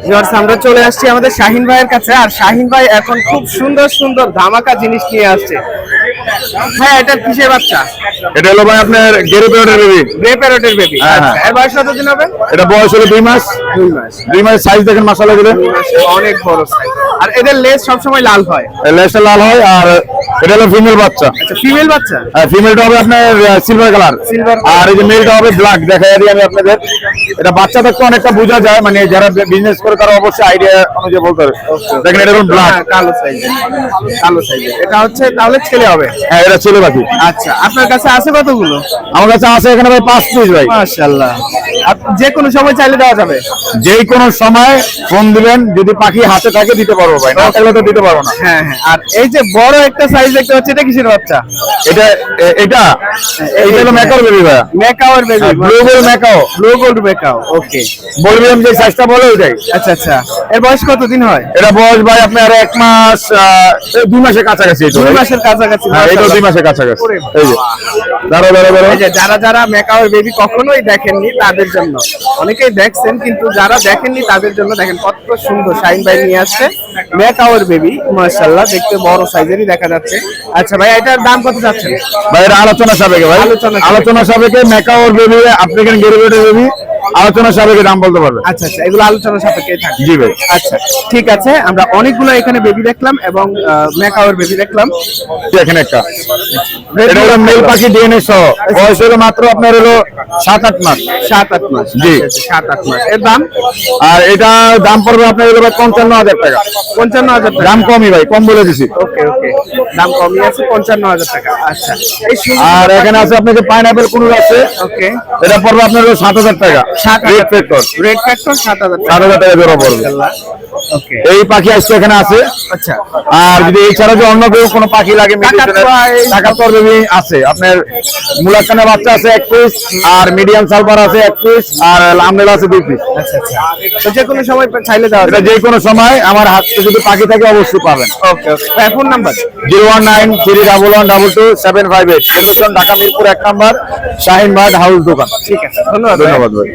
Viewers, আমরা চলে আসছি আমাদের শাহিন ভাইয়ের কাছে। আর শাহিন ভাই এখন খুব সুন্দর সুন্দর ধামাকা জিনিস নিয়ে আসছে। হ্যাঁ, এটা কিসের বাচ্চা? এটা হলো ভাই আপনার গ্রে প্যারটের বেবি। গ্রে প্যারটের বেবি। হ্যাঁ, আচ্ছা, হ্যাঁ। এর বয়স কতদিন হবে? এটা বয়স হলো 2 মাস। 2 মাস। 2 মাসের সাইজ দেখেন মাশাআল্লাহ গুলো। অনেক বড় সাইজ। আর এদের লেজ সবসময় লাল হয়। লেজটা লাল হয়। আর এটা হলো ফিমেল বাচ্চা। আচ্ছা, ফিমেল বাচ্চা। ফিমেলটা হবে আপনার সিলভার কালার। Silver আর এই যে মেলটা হবে ব্ল্যাক। দেখাই দিই আমি আপনাদের। এটা বাচ্চা দেখতে অনেকটা বোঝা যায়, মানে যারা বিজনেস করে তারা অবশ্যই আইডিয়া অনুযায়ী বলতে পারে। দেখেন এটা হলো ব্ল্যাক। কালো সাইজের। কালো সাইজের। এটা হচ্ছে তাহলে ছেলে হবে। হ্যাঁ, এটা ছেলে পাখি। আচ্ছা, আপনার কাছে আছে কতগুলো? আমার কাছে আছে এখানে ভাই 5 পিস ভাই। মাশাআল্লাহ। যে কোনো সময় চাইলে দেওয়া যাবে। যে কোনো সময় ফোন দিবেন, যদি পাখি হাতে থাকে দিতে পারবো ভাই, না থাকলে তো দিতে পারবো না। হ্যাঁ হ্যাঁ। আর এই যে বড় একটা সাইজ দেখতে পাচ্ছি, এটা কিসের বাচ্চা? এটা এটা এটা হলো ম্যাকাও বেবি ভাই। ম্যাকাওর baby. Blue gold macaw. Blue gold macaw. Okay. বলবি আমি যে সাইজটা বলে ওইটাই। আচ্ছা আচ্ছা। এর বয়স কতদিন হয়? এটা বয়স ভাই আপনার 1 মাস 2 মাসের কাছাকাছি। এটা 2 মাসের কাছাকাছি। হ্যাঁ, এটা 2 মাসের কাছাকাছি। ওরে এই যে দাঁড়াও দাঁড়াও দাঁড়াও। এই যে যারা ম্যাকাওর বেবি কখনোই দেখেননি তাদের জন্য, অনেকেই দেখছেন কিন্তু যারা দেখেননি তাদের জন্য দেখেন কত সুন্দর শাহিন ভাই নিয়ে আসছে ম্যাকাওর বেবি। মাশাআল্লাহ, দেখতে বড় সাইজেরই দেখা যাচ্ছে। আচ্ছা ভাই, এটার দাম কত চাচ্ছেন? ভাই এটা আলোচনা সাপেক্ষে ভাই। আলোচনা সাপেক্ষে ম্যাকাওর বেবি, আপনি এখানে গেরিবেটের বেবি আলোচনা সাপেক্ষে দাম বলতে পারবেন। আচ্ছা আচ্ছা, এগুলো আলোচনা সাপেক্ষে থাকে। জি ভাই। আচ্ছা, ঠিক আছে। আমরা অনেকগুলো এখানে বেবি দেখলাম এবং ম্যাকাওর বেবি দেখলাম। এখানে একটা এটা হলো মেল পাখি ডিএনএ সহ। বয়স হলো মাত্র আপনার হলো 7-8 মাস। 7-8 মাস। জি। 7-8 মাস। এর দাম? আর এটা দাম পড়বে আপনার হলো 55,000 টাকা। 55,000 টাকা। দাম কমই ভাই, কম বলে দিছি। ওকে ওকে, দাম কমই আছে, 55,000 টাকা। আচ্ছা, এই আর এখানে আছে আপনার যে পাইনাপেল কুনুর আছে। ওকে, এটা পড়বে আপনার হলো 7,000 টাকা। 7,000 রেড ফ্যাক্টর। রেড ফ্যাক্টর 7,000 টাকা। 7,000 টাকা জোড়া পড়বে। ওকে। এই পাখি আজকে এখানে আছে। আচ্ছা, আর যদি এছাড়া যে অন্য কেউ কোনো পাখি লাগে, টাকাতর বেবি আছে আপনার। মুলাকানের বাচ্চা আছে 1 পিস, আর মিডিয়াম সালভার আছে 1 পিস, আর লামনেল আছে 2 পিস। আচ্ছা আচ্ছা। তো যে কোনো সময় চাইলে দেওয়া এটা যাবে। যে কোনো সময় আমার হাতে যদি পাখি থাকে অবশ্যই পাবেন। Okay okay. Phone number? 01931127578। Location Dhaka Mirpur 1 number, Shahin ভাই হাউস দোকান। ঠিক আছে, ধন্যবাদ। ধন্যবাদ ভাই।